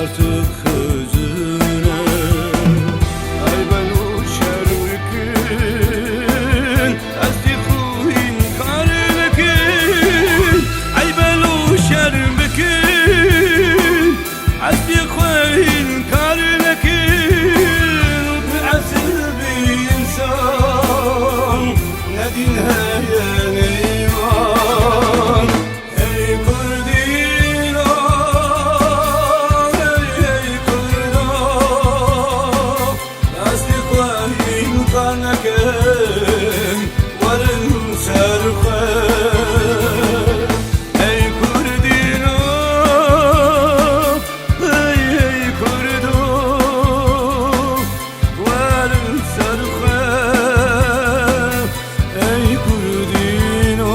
artık hüzüne. Ay ben uçarken asdikuh inkarlekin. Ay ben uçarken asdikuh inkarlekin. Be'asıl bir insan ne dinleye ne iman. Ey Kurdino, ey Kurdo, asdikuh inkarlekin varın serfe. Ey Kurdino, ey Kurdo, varın serfe. Ey Kurdino.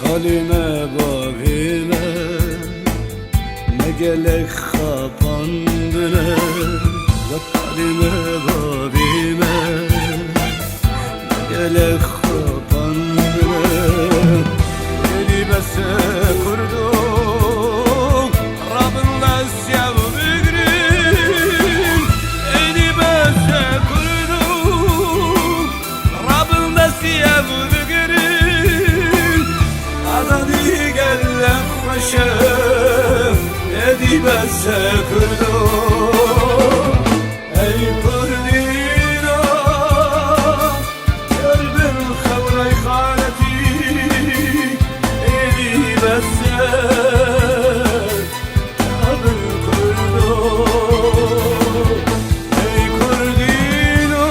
Kalime bavime ne gelek kapandine. Ve kalime bavime ne gelek kapandine. Eli bese kurdum Rabbimle sev bigrin. Eli bese kurdum Rabbimle sev bigrin. Azadi gelle hoşef edi bese kurdum. Ey Kurdino, kalbim kavray haleti edi bese kalbim kurdum. Ey Kurdino,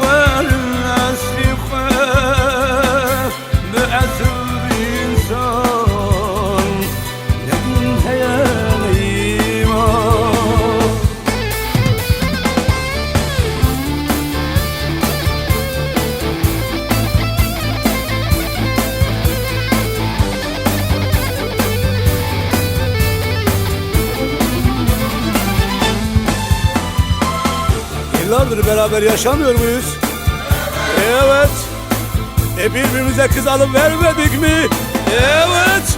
varın asliqe be'asıl bir insan ne dinleye ne iman. Yıllardır beraber yaşamıyor muyuz? Evet. Birbirimize kız alıp vermedik mi? Evet.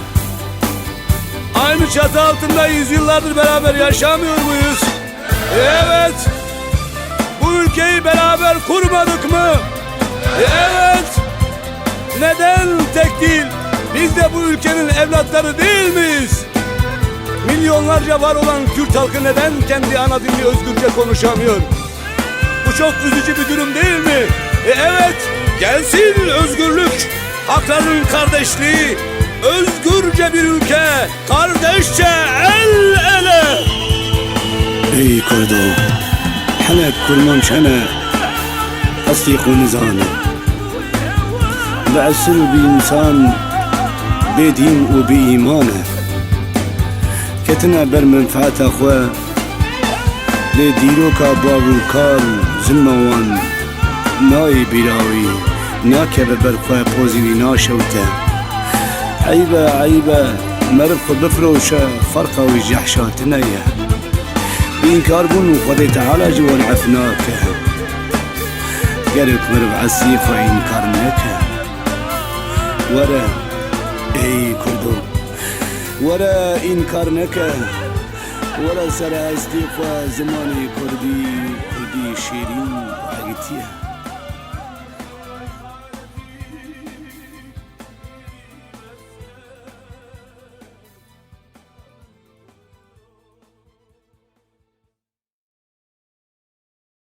Aynı çatı altındayız, yıllardır beraber yaşamıyor muyuz? Evet. Bu ülkeyi beraber kurmadık mı? Evet. Neden tek değil? Biz de bu ülkenin evlatları değil miyiz? Milyonlarca var olan Kürt halkı neden kendi ana dilini özgürce konuşamıyor? Bu çok üzücü bir durum değil mi? Evet. Gelsin özgürlük, hakların kardeşliği, özgürce bir ülke, kardeşçe el ele. ey Kurdo, حلك كرمان شنا أصدق ونزانه بعسر بإنسان بدين وبإيمانه كتنا برمنفعت أخوة لديروكا بابوكار زموان ناي براوي ناكب برخوة بوزيني ناشوته عيبة عيبة مرفق بفروشة فرقة وجحشاتنا يا بإنكار بنو خذي تعالى جوان عفناك قلب مرب عالسيفة إنكارناك ورا أي كردو ورا إنكارناك ورا سر أصدقاء زماني كردي شيرين عقتيه